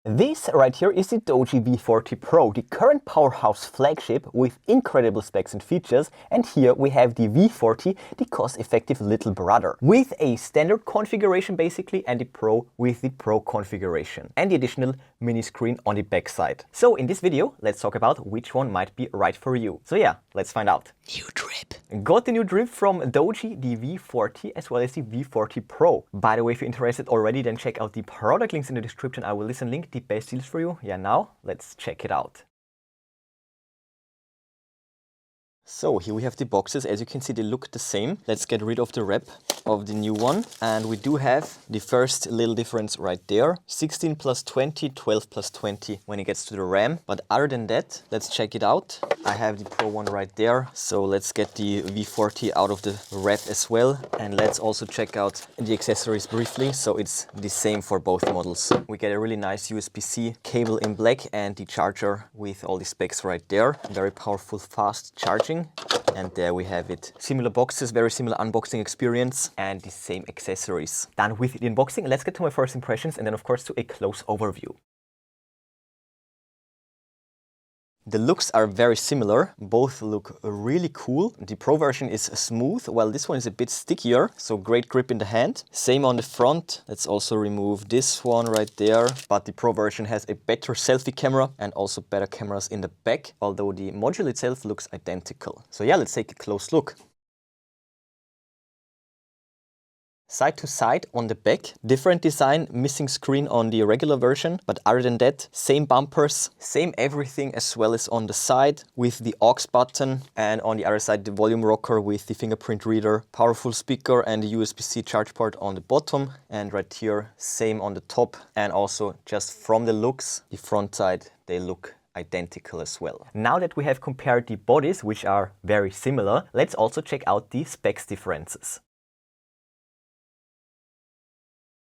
This right here is the Doogee V40 Pro, the current powerhouse flagship with incredible specs and features, and here we have the V40, the cost-effective little brother, with a standard configuration basically and the Pro with the Pro configuration and the additional mini screen on the back side. So in this video, let's talk about which one might be right for you. So yeah, let's find out. New drip. Got the new drip from Doogee, the V40 as well as the V40 Pro. By the way, if you're interested already, then check out the product links in the description. I will link the best deals for you. Yeah, now let's check it out. So here we have the boxes. As you can see, they look the same. Let's get rid of the wrap of the new one. And we do have the first little difference right there. 16 plus 20, 12 plus 20 when it gets to the RAM. But other than that, let's check it out. I have the Pro one right there. So let's get the V40 out of the wrap as well. And let's also check out the accessories briefly. So it's the same for both models. We get a really nice USB-C cable in black and the charger with all the specs right there. Very powerful, fast charging. And there we have it. Similar boxes, very similar unboxing experience and the same accessories. Done with the unboxing, let's get to my first impressions and then of course to a close overview. The looks are very similar, both look really cool. The Pro version is smooth, while this one is a bit stickier, so great grip in the hand. Same on the front, let's also remove this one right there. But the Pro version has a better selfie camera and also better cameras in the back, although the module itself looks identical. So yeah, let's take a close look. Side to side on the back, different design, missing screen on the regular version, but other than that, same bumpers, same everything as well as on the side with the aux button, and on the other side the volume rocker with the fingerprint reader, powerful speaker and the USB-C charge port on the bottom, and right here same on the top. And also just from the looks, the front side, they look identical as well. Now that we have compared the bodies, which are very similar, let's also check out the specs differences.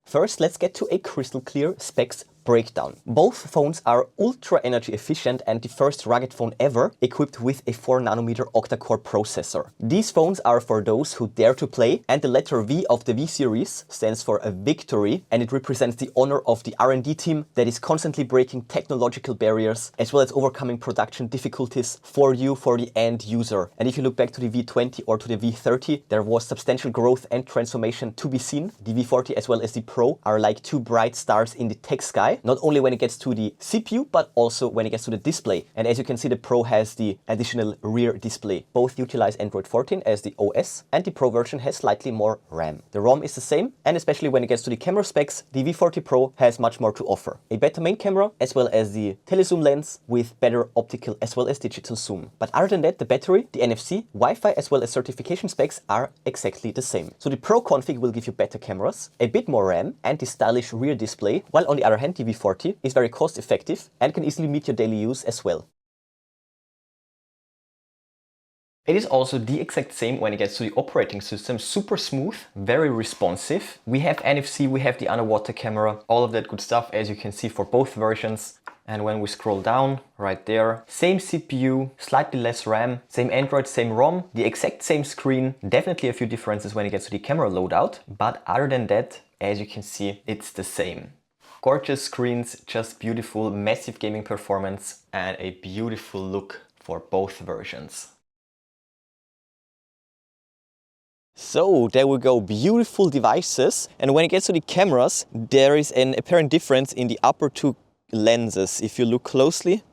First, let's get to a crystal clear specs breakdown. Both phones are ultra energy efficient and the first rugged phone ever equipped with a 4nm octa-core processor. These phones are for those who dare to play, and the letter V of the V series stands for a victory, and it represents the honor of the R&D team that is constantly breaking technological barriers as well as overcoming production difficulties for you, for the end user. And if you look back to the V20 or to the V30, there was substantial growth and transformation to be seen. The V40 as well as the Pro are like two bright stars in the tech sky. Not only when it gets to the CPU, but also when it gets to the display. And as you can see, the Pro has the additional rear display. Both utilize Android 14 as the OS, and the Pro version has slightly more RAM. The ROM is the same, and especially when it gets to the camera specs, the V40 Pro has much more to offer. A better main camera, as well as the telezoom lens with better optical as well as digital zoom. But other than that, the battery, the NFC, Wi-Fi as well as certification specs are exactly the same. So the Pro config will give you better cameras, a bit more RAM, and the stylish rear display, while on the other hand, the V40 is very cost effective and can easily meet your daily use as well. It is also the exact same when it gets to the operating system. Super smooth, very responsive. We have NFC, we have the underwater camera, all of that good stuff as you can see for both versions. And when we scroll down, right there, same CPU, slightly less RAM, same Android, same ROM, the exact same screen. Definitely a few differences when it gets to the camera loadout, but other than that, as you can see, it's the same. Gorgeous screens, just beautiful, massive gaming performance and a beautiful look for both versions. So there we go, beautiful devices. And when it gets to the cameras, there is an apparent difference in the upper two lenses. If you look closely,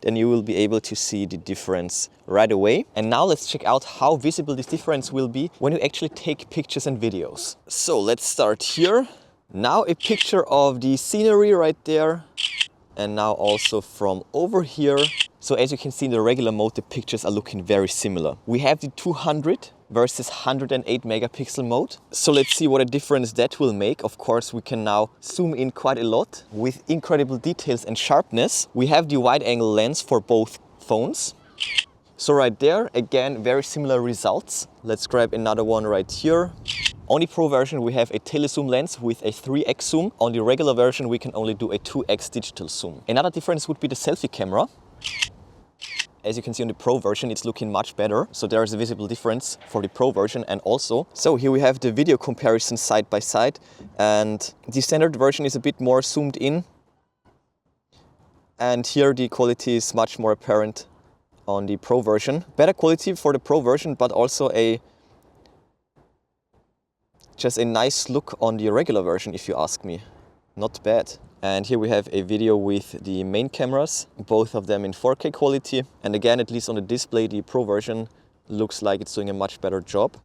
then you will be able to see the difference right away. And now let's check out how visible this difference will be when you actually take pictures and videos. So let's start here. Now a picture of the scenery right there, and now also from over here. So as you can see in the regular mode, the pictures are looking very similar. We have the 200 versus 108 megapixel mode. So let's see what a difference that will make. Of course, we can now zoom in quite a lot with incredible details and sharpness. We have the wide angle lens for both phones. So right there, again, very similar results. Let's grab another one right here. On the Pro version, we have a telezoom lens with a 3x zoom. On the regular version, we can only do a 2x digital zoom. Another difference would be the selfie camera. As you can see on the Pro version, it's looking much better. So there is a visible difference for the Pro version and also. So here we have the video comparison side by side. And the standard version is a bit more zoomed in. And here the quality is much more apparent on the Pro version. Better quality for the Pro version, but also just a nice look on the regular version, if you ask me. Not bad. And here we have a video with the main cameras, both of them in 4K quality. And again, at least on the display, the Pro version looks like it's doing a much better job.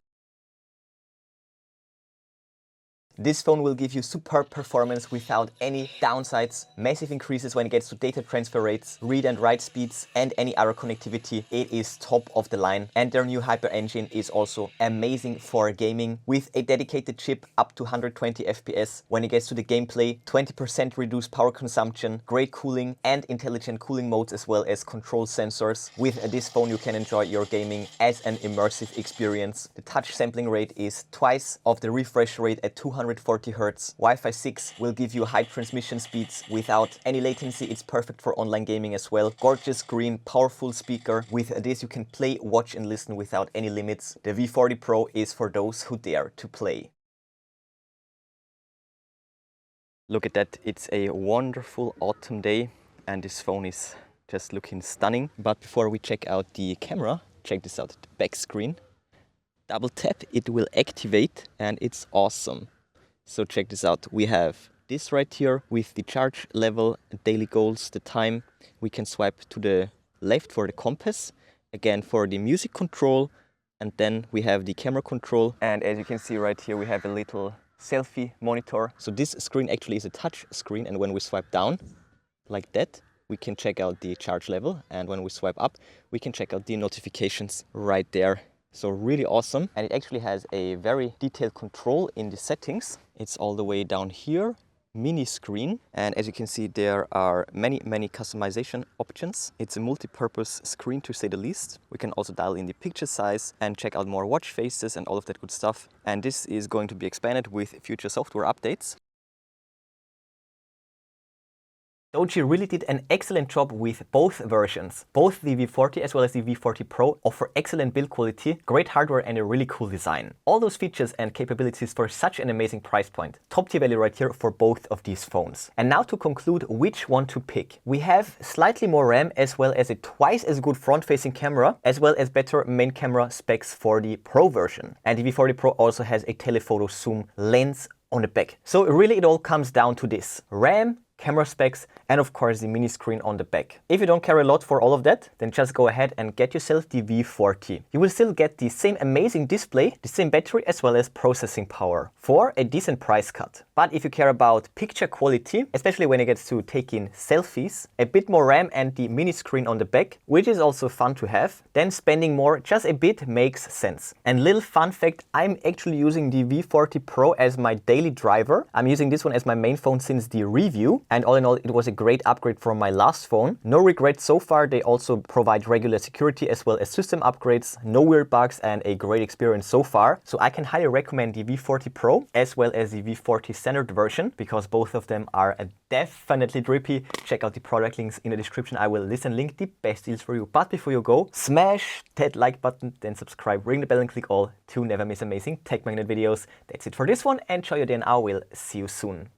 This phone will give you superb performance without any downsides, massive increases when it gets to data transfer rates, read and write speeds, and any other connectivity. It is top of the line, and their new Hyper engine is also amazing for gaming with a dedicated chip up to 120 FPS. When it gets to the gameplay, 20% reduced power consumption, great cooling and intelligent cooling modes, as well as control sensors. With this phone you can enjoy your gaming as an immersive experience. The touch sampling rate is twice of the refresh rate at 240 Hz. Wi-Fi 6 will give you high transmission speeds without any latency. It's perfect for online gaming as well. Gorgeous screen, powerful speaker. With this you can play, watch and listen without any limits. The V40 Pro is for those who dare to play. Look at that, it's a wonderful autumn day and this phone is just looking stunning. But before we check out the camera, check this out, the back screen. Double tap, it will activate and it's awesome. So check this out, we have this right here with the charge level, daily goals, the time. We can swipe to the left for the compass, again for the music control, and then we have the camera control. And as you can see right here, we have a little selfie monitor. So this screen actually is a touch screen, and when we swipe down like that, we can check out the charge level, and when we swipe up, we can check out the notifications right there. So really awesome. And it actually has a very detailed control in the settings. It's all the way down here, mini screen. And as you can see, there are many customization options. It's a multi-purpose screen to say the least. We can also dial in the picture size and check out more watch faces and all of that good stuff. And this is going to be expanded with future software updates. Doogee really did an excellent job with both versions. Both the V40 as well as the V40 Pro offer excellent build quality, great hardware and a really cool design. All those features and capabilities for such an amazing price point. Top tier value right here for both of these phones. And now to conclude which one to pick. We have slightly more RAM as well as a twice as good front-facing camera, as well as better main camera specs for the Pro version. And the V40 Pro also has a telephoto zoom lens on the back. So really it all comes down to this: RAM, camera specs, and of course the mini screen on the back. If you don't care a lot for all of that, then just go ahead and get yourself the V40. You will still get the same amazing display, the same battery, as well as processing power for a decent price cut. But if you care about picture quality, especially when it gets to taking selfies, a bit more RAM and the mini screen on the back, which is also fun to have, then spending more just a bit makes sense. And little fun fact, I'm actually using the V40 Pro as my daily driver. I'm using this one as my main phone since the review. And all in all, it was a great upgrade from my last phone. No regrets so far. They also provide regular security as well as system upgrades, no weird bugs, and a great experience so far. So I can highly recommend the V40 Pro as well as the V40 standard version, because both of them are definitely drippy. Check out the product links in the description. I will list and link the best deals for you. But before you go, smash that like button, then subscribe, ring the bell and click all to never miss amazing tech magnet videos. That's it for this one. Enjoy your day and I will see you soon.